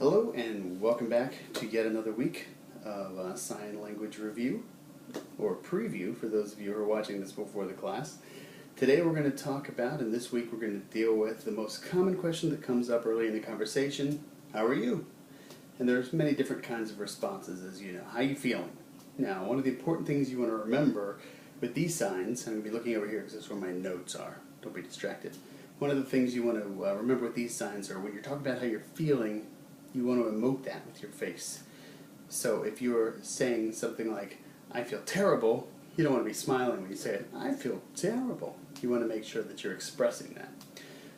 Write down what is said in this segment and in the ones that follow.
Hello and welcome back to yet another week of Sign Language Review, or preview for those of you who are watching this before the class. Today we're going to talk about, and this week we're going to deal with the most common question that comes up early in the conversation: how are you? And there's many different kinds of responses, as you know. How are you feeling? Now, one of the important things you want to remember with these signs, I'm going to be looking over here because that's where my notes are. Don't be distracted. One of the things you want to remember with these signs are when you're talking about how you're feeling, you want to emote that with your face. So if you're saying something like, I feel terrible, you don't want to be smiling when you say it. I feel terrible. You want to make sure that you're expressing that.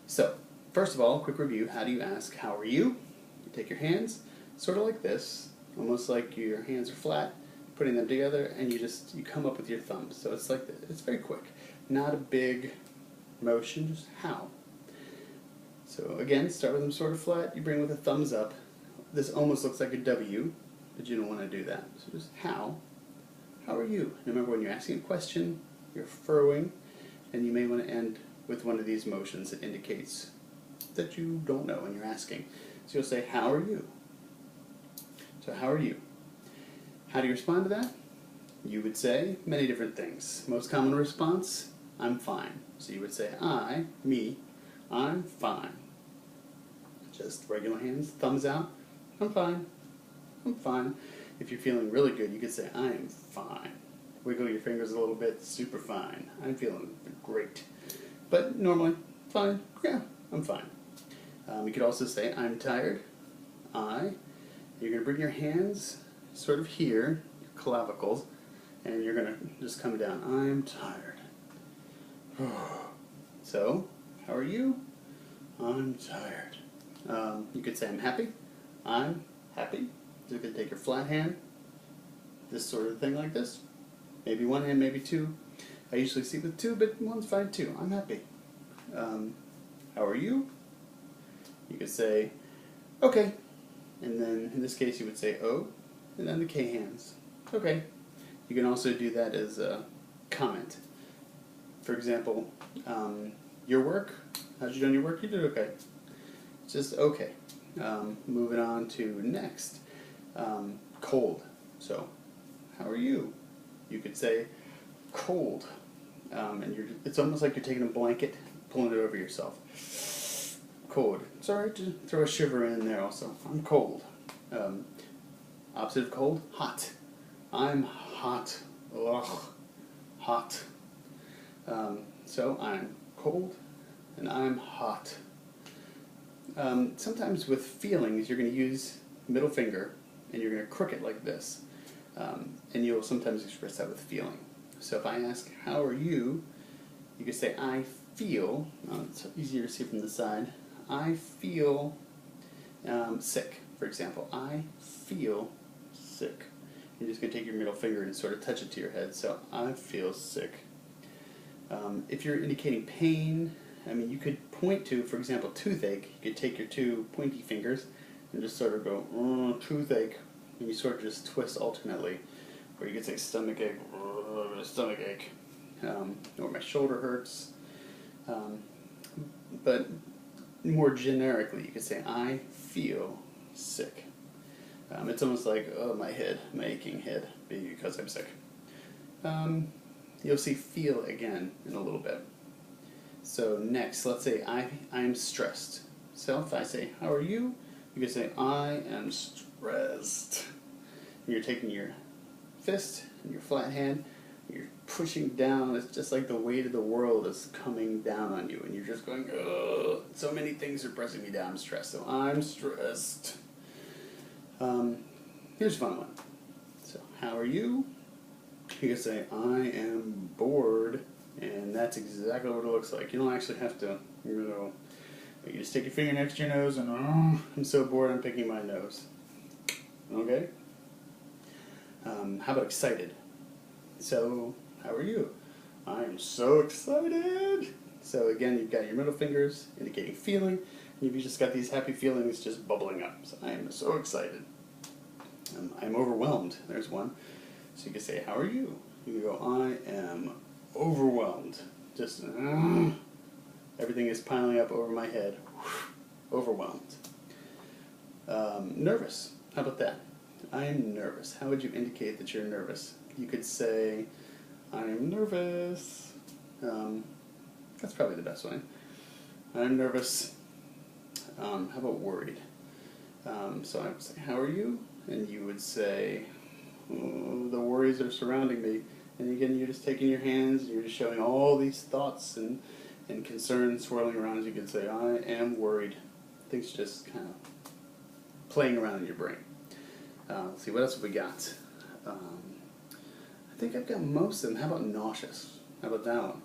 So, first of all, quick review. How do you ask, how are you? You take your hands, sort of like this, almost like your hands are flat, putting them together, and you come up with your thumbs. So it's like this. It's very quick. Not a big motion, just how. So again, start with them sort of flat. You bring with a thumbs up. This almost looks like a W, but you don't want to do that. So just how. How are you? And remember, when you're asking a question, you're furrowing, and you may want to end with one of these motions that indicates that you don't know when you're asking. So you'll say, how are you? So how are you? How do you respond to that? You would say many different things. Most common response, I'm fine. So you would say, I'm fine. Just regular hands, thumbs out, I'm fine. I'm fine. If you're feeling really good, you could say, I am fine. Wiggle your fingers a little bit, super fine. I'm feeling great. But normally, fine, yeah, I'm fine. You could also say, I'm tired. You're going to bring your hands sort of here, your clavicles, and you're going to just come down. I'm tired. So, how are you? I'm tired. You could say, I'm happy. I'm happy. So you can take your flat hand, this sort of thing like this. Maybe one hand, maybe two. I usually see with two, but one's fine too. I'm happy. How are you? You could say, okay. And then in this case you would say O, and then the K hands. Okay. You can also do that as a comment. For example, your work, how'd you do on your work? You did okay. Just okay. Moving on to next. Cold. So, how are you? You could say cold. And it's almost like you're taking a blanket, pulling it over yourself. Cold. It's alright to throw a shiver in there also. I'm cold. Opposite of cold, hot. I'm hot. Ugh. Hot. So I'm cold and I'm hot. Sometimes with feelings, you're going to use middle finger and you're going to crook it like this. And you'll sometimes express that with feeling. So if I ask, how are you? You can say, I feel, it's easier to see from the side, I feel sick, for example. I feel sick. You're just going to take your middle finger and sort of touch it to your head. So I feel sick. If you're indicating pain, you could point to, for example, toothache. You could take your two pointy fingers and just sort of go, toothache, and you sort of just twist alternately. Or you could say stomachache, stomachache, or my shoulder hurts. But more generically, you could say, I feel sick. It's almost like, oh, my head, my aching head, because I'm sick. You'll see feel again in a little bit. So next, let's say I am stressed. So if I say, how are you? You can say, I am stressed. And you're taking your fist and your flat hand, and you're pushing down. It's just like the weight of the world is coming down on you, and you're just going, ugh, so many things are pressing me down. I'm stressed. So I'm stressed. Here's a fun one. So how are you? You can say, I am bored. And that's exactly what it looks like. You don't actually have to, you just take your finger next to your nose and, I'm so bored I'm picking my nose. Okay? How about excited? So, how are you? I am so excited. So again, you've got your middle fingers indicating feeling, and you've just got these happy feelings just bubbling up. So I am so excited. I'm overwhelmed. There's one. So you can say, how are you? You can go, I am overwhelmed. Just everything is piling up over my head. Overwhelmed. Nervous. How about that? I'm nervous. How would you indicate that you're nervous? You could say, I'm nervous. That's probably the best way. I'm nervous. How about worried? So I would say, how are you? And you would say, oh, the worries are surrounding me. And again, you're just taking your hands and you're just showing all these thoughts and concerns swirling around. As you could say, I am worried. Things just kind of playing around in your brain. Let's see, what else have we got? I think I've got most of them. How about nauseous? How about that one?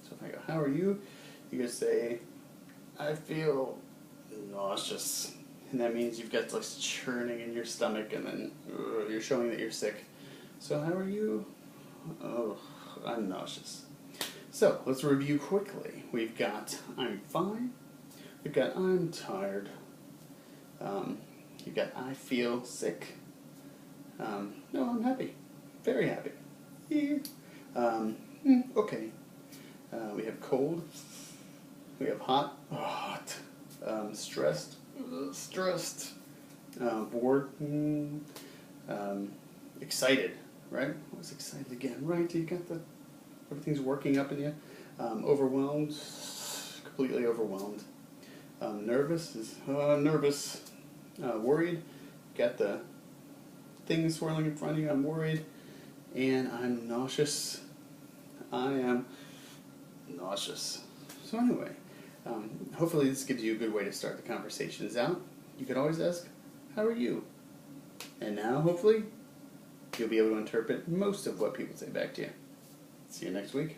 So if I go, how are you? You could say, I feel nauseous. And that means you've got this churning in your stomach and then you're showing that you're sick. So how are you? Oh, I'm nauseous. So let's review quickly. We've got I'm fine. We've got I'm tired. You've got I feel sick. No, I'm happy. Very happy. Yeah. Okay. We have cold. We have hot. Hot. Stressed. Stressed. Bored. Excited. Right? I was excited again. Right? You got everything's working up in you. Overwhelmed. Completely overwhelmed. Nervous is nervous. Worried. Got the things swirling in front of you. I'm worried. And I'm nauseous. I am nauseous. So anyway, hopefully this gives you a good way to start the conversations out. You could always ask, how are you? And now, hopefully, you'll be able to interpret most of what people say back to you. See you next week.